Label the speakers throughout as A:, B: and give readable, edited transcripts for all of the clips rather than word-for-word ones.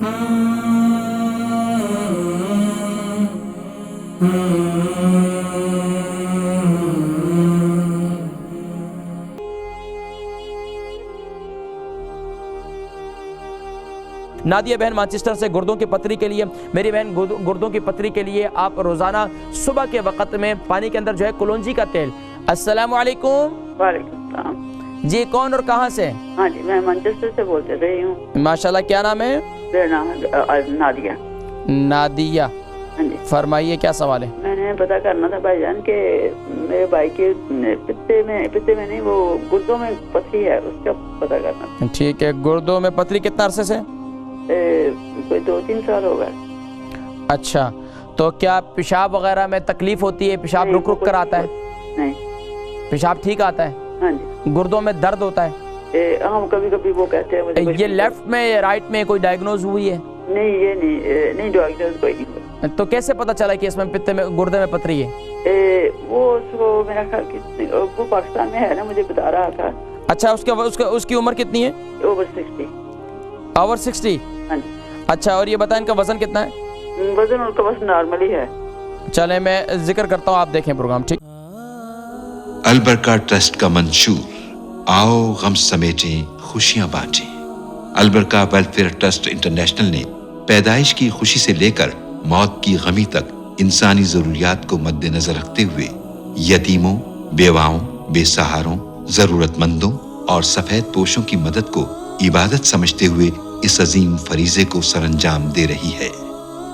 A: Nadia بہن Manchester سے گردوں کی پتری کے لیے، میری بہن گردوں کی پتری کے لیے آپ روزانہ صبح کے وقت میں پانی کے اندر جو ہے کلونجی کا تیل۔ السلام علیکم۔
B: وعلیکم السلام۔
A: جی کون اور کہاں سے؟
B: ہاں جی میں مانچسٹر سے بولتے رہی ہوں۔
A: ماشاءاللہ، کیا نام ہے؟
B: میرا نام ہے نادیہ۔
A: نادیہ،
B: ہاں جی
A: فرمائیے کیا سوال ہے؟
B: میں نے پتا کرنا تھا بھائی جان کہ میرے بھائی کے پتے میں نہیں، وہ گردوں میں پتھری ہے، اس کا پتا کرنا تھا۔
A: ٹھیک ہے، گردوں میں پتھری کتنا عرصے سے؟
B: کوئی 2-3 سال ہو گئے۔
A: اچھا، تو کیا پیشاب وغیرہ میں تکلیف ہوتی ہے؟ پیشاب رک رک کر آتا ہے؟
B: نہیں۔
A: پیشاب ٹھیک آتا ہے؟
B: ہاں جی۔
A: گردوں میں درد ہوتا ہے؟
B: ہاں کبھی کبھی وہ کہتے ہیں مجھے۔
A: یہ لیفٹ میں یا رائٹ میں کوئی ڈائگنوز ہوئی ہے؟
B: نہیں، یہ نہیں ڈائگنوز کوئی نہیں ہوا۔
A: تو کیسے پتا چلا کہ اس میں پتے میں گردے میں پتھری ہے؟
B: وہ میرا خیال وہ پاکستان میں ہے نا، مجھے بتا رہا تھا۔
A: اچھا، اس کی عمر کتنی ہے؟
B: اوور 60۔
A: اوور 60؟
B: ہاں جی۔
A: اچھا، اور یہ بتائیں ان کا وزن کتنا ہے؟
B: وزن ان کا بس نارمل ہی ہے۔
A: چلیں میں ذکر کرتا ہوں، آپ دیکھیں پروگرام، ٹھیک؟
C: البرکہ ٹرسٹ کا منشور، آؤ غم سمیٹیں خوشیاں بانٹیں۔ البرکہ ویلفیئر ٹرسٹ انٹرنیشنل نے پیدائش کی خوشی سے لے کر موت کی غمی تک انسانی ضروریات کو مد نظر رکھتے ہوئے یتیموں، بیواؤں، بے سہاروں، ضرورت مندوں اور سفید پوشوں کی مدد کو عبادت سمجھتے ہوئے اس عظیم فریضے کو سر انجام دے رہی ہے۔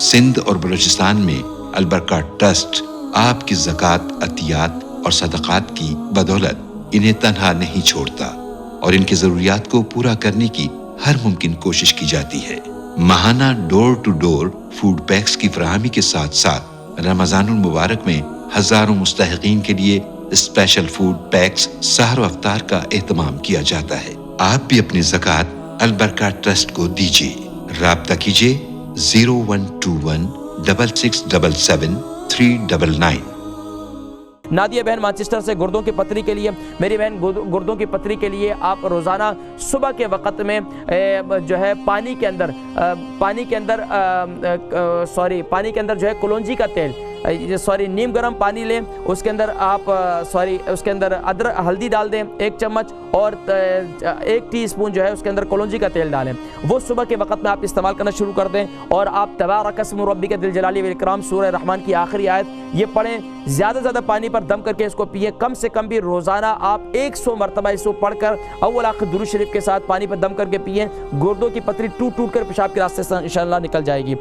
C: سندھ اور بلوچستان میں البرکہ ٹرسٹ آپ کی زکوٰۃ، عطیات اور صدقات کی بدولت انہیں تنہا نہیں چھوڑتا اور ان کی ضروریات کو پورا کرنے کی ہر ممکن کوشش کی جاتی ہے۔ ماہانہ ڈور ٹو ڈور فوڈ پیکس کی فراہمی کے ساتھ ساتھ رمضان المبارک میں ہزاروں مستحقین کے لیے اسپیشل فوڈ پیکس سحر و افطار کا اہتمام کیا جاتا ہے۔ آپ بھی اپنی زکوٰۃ البرکہ ٹرسٹ کو دیجیے۔ رابطہ کیجیے 0121 6677 399۔
A: نادیہ بہن مانچسٹر سے گردوں کی پتری کے لیے، میری بہن گردوں کی پتری کے لیے آپ روزانہ صبح کے وقت میں جو ہے پانی کے اندر جو ہے کلونجی کا تیل، نیم گرم پانی لیں، اس کے اندر آپ اس کے اندر ادرک ہلدی ڈال دیں 1 چمچ، اور 1 ٹی اسپون جو ہے اس کے اندر کلونجی کا تیل ڈالیں۔ وہ صبح کے وقت میں آپ استعمال کرنا شروع کر دیں، اور آپ تبارک اسم ربک ذی الجلال والاکرام سورہ رحمان کی آخری آیت یہ پڑھیں، زیادہ زیادہ پانی پر دم کر کے اس کو پیئیں۔ کم سے کم بھی روزانہ آپ 100 مرتبہ اس کو پڑھ کر اول آخر درود شریف کے ساتھ پانی پر دم کر کے پیئیں۔ گردوں کی پتری ٹوٹ کر پیشاب کے راستے سے انشاءاللہ نکل جائے گی۔